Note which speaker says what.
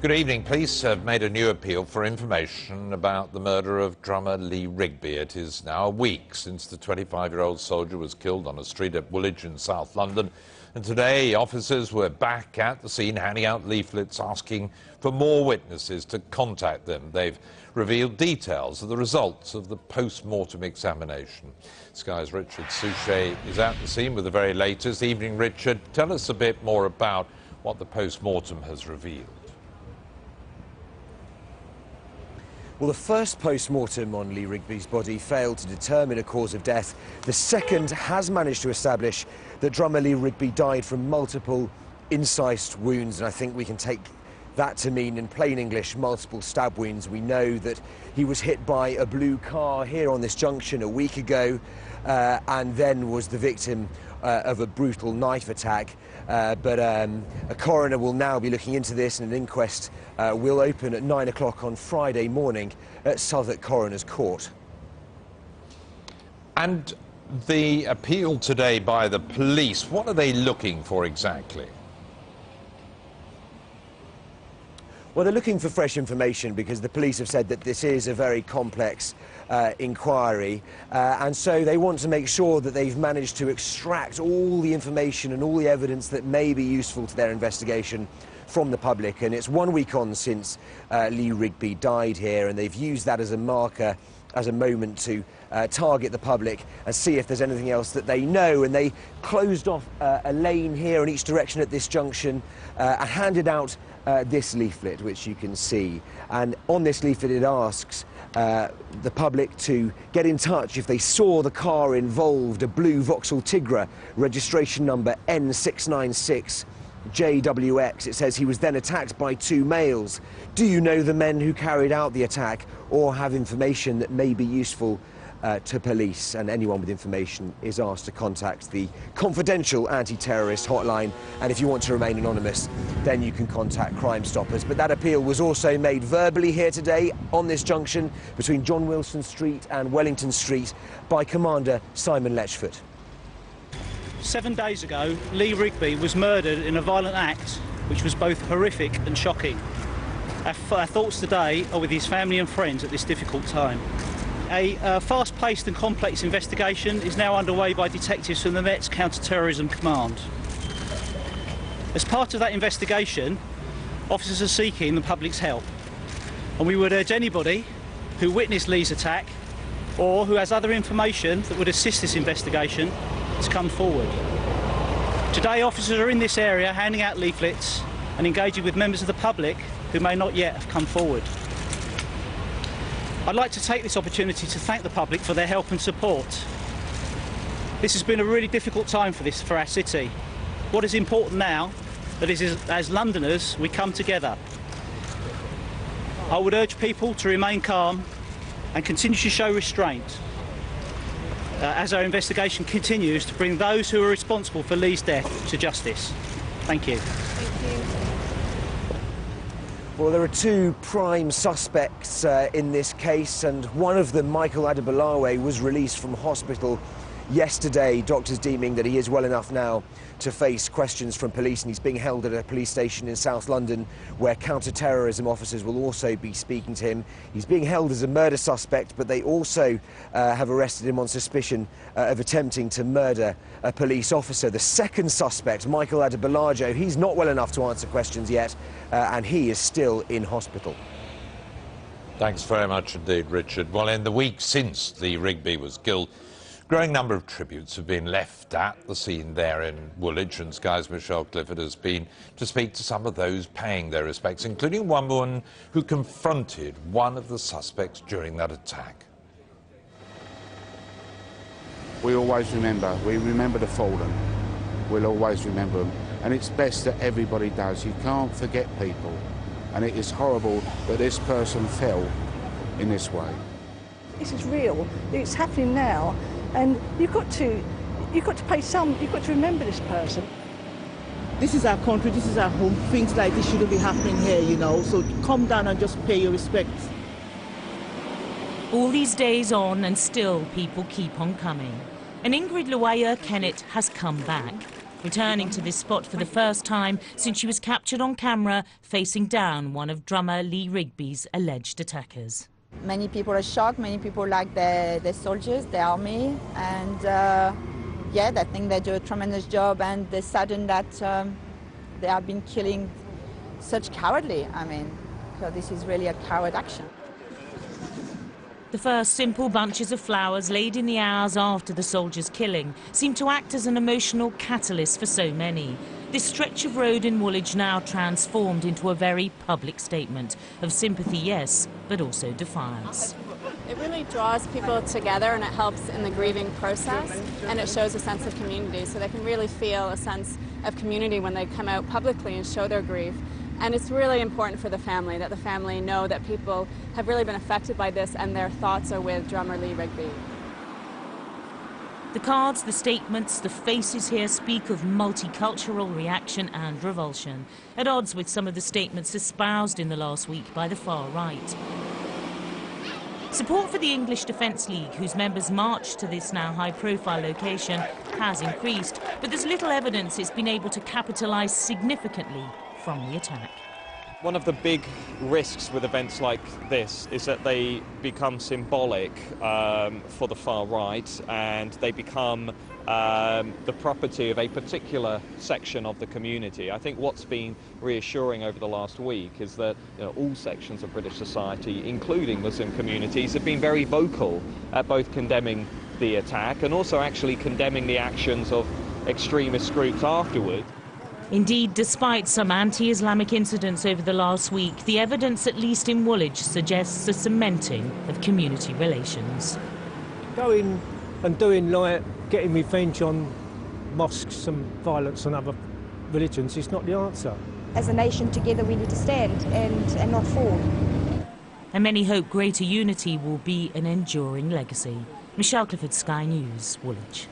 Speaker 1: Good evening. Police have made a new appeal for information about the murder of drummer Lee Rigby. It is now a week since the 25-year-old soldier was killed on a street at Woolwich in South London. And today, officers were back at the scene handing out leaflets asking for more witnesses to contact them. They've revealed details of the results of the post-mortem examination. Sky's Richard Suchet is at the scene with the very latest. Evening, Richard. Tell us a bit more about what the post-mortem has revealed.
Speaker 2: Well, the first post-mortem on Lee Rigby's body failed to determine a cause of death. The second has managed to establish that drummer Lee Rigby died from multiple incised wounds, and I think we can take that to mean, in plain English, multiple stab wounds. We know that he was hit by a blue car here on this junction a week ago, and then was the victim of a brutal knife attack. But a coroner will now be looking into this, and an inquest will open at 9 o'clock on Friday morning at Southwark Coroner's Court.
Speaker 1: And the appeal today by the police, what are they looking for exactly?
Speaker 2: Well, they're looking for fresh information because the police have said that this is a very complex inquiry, and so they want to make sure that they've managed to extract all the information and all the evidence that may be useful to their investigation from the public. And it's 1 week on since Lee Rigby died here, and they've used that as a marker, as a moment to target the public and see if there's anything else that they know. And they closed off a lane here in each direction at this junction and handed out this leaflet, which you can see. And on this leaflet it asks the public to get in touch if they saw the car involved, a blue Vauxhall Tigra, registration number N696 JWX. It says he was then attacked by two males. Do you know the men who carried out the attack or have information that may be useful to police? And anyone with information is asked to contact the confidential anti-terrorist hotline, and if you want to remain anonymous then you can contact Crime Stoppers. But that appeal was also made verbally here today on this junction between John Wilson Street and Wellington Street by Commander Simon Letchford.
Speaker 3: 7 days ago, Lee Rigby was murdered in a violent act which was both horrific and shocking. Our thoughts today are with his family and friends at this difficult time. A fast-paced and complex investigation is now underway by detectives from the Met's Counter-Terrorism Command. As part of that investigation, officers are seeking the public's help, and we would urge anybody who witnessed Lee's attack or who has other information that would assist this investigation to come forward. Today, officers are in this area handing out leaflets and engaging with members of the public who may not yet have come forward. I'd like to take this opportunity to thank the public for their help and support. This has been a really difficult time for our city. What is important now that is, as Londoners, we come together. I would urge people to remain calm and continue to show restraint as our investigation continues to bring those who are responsible for Lee's death to justice. Thank you.
Speaker 4: Thank you.
Speaker 2: Well, there are two prime suspects in this case, and one of them, Michael Adebolawe, was released from hospital yesterday, doctors deeming that he is well enough now to face questions from police, and he's being held at a police station in South London where counter-terrorism officers will also be speaking to him. He's being held as a murder suspect, but they also have arrested him on suspicion of attempting to murder a police officer. The second suspect, Michael Adebolawe, he's not well enough to answer questions yet, and he is still in hospital.
Speaker 1: Thanks very much indeed, Richard. Well, in the week since Lee Rigby was killed, a growing number of tributes have been left at the scene there in Woolwich, and Sky's Michelle Clifford has been to speak to some of those paying their respects, including one woman who confronted one of the suspects during that attack.
Speaker 5: We always remember. We remember the fallen. We'll always remember them. And it's best that everybody does. You can't forget people. And it is horrible that this person fell in this way.
Speaker 4: This is real. It's happening now, and you've got to pay some. You've got to remember this person.
Speaker 6: This is our country. This is our home. Things like this shouldn't be happening here, you know. So come down and just pay your respects.
Speaker 7: All these days on, and still people keep on coming. And Ingrid Luaya Kennett has come back. returning to this spot for the first time since she was captured on camera facing down one of drummer Lee Rigby's alleged attackers.
Speaker 8: Many people are shocked, many people like the soldiers, the army, and yeah, they think they do a tremendous job, and they're saddened that they have been killing such cowardly. I mean, so this is really a coward action.
Speaker 7: The first simple bunches of flowers laid in the hours after the soldiers' killing seemed to act as an emotional catalyst for so many. This stretch of road in Woolwich now transformed into a very public statement of sympathy, yes, but also defiance.
Speaker 9: It really draws people together and it helps in the grieving process, and it shows a sense of community, so they can really feel a sense of community when they come out publicly and show their grief. And it's really important for the family, that the family know that people have really been affected by this and their thoughts are with drummer Lee Rigby.
Speaker 7: The cards, the statements, the faces here speak of multicultural reaction and revulsion, at odds with some of the statements espoused in the last week by the far right. Support for the English Defence League, whose members marched to this now high-profile location, has increased, but there's little evidence it's been able to capitalise significantly from the attack.
Speaker 10: One of the big risks with events like this is that they become symbolic for the far right, and they become the property of a particular section of the community. I think what's been reassuring over the last week is that all sections of British society, including Muslim communities, have been very vocal at both condemning the attack and also actually condemning the actions of extremist groups afterward.
Speaker 7: Indeed, despite some anti-Islamic incidents over the last week, the evidence, at least in Woolwich, suggests a cementing of community relations.
Speaker 11: Going and doing like getting revenge on mosques and violence on other religions is not the answer.
Speaker 12: As a nation together we need to stand and not fall.
Speaker 7: And many hope greater unity will be an enduring legacy. Michelle Clifford, Sky News, Woolwich.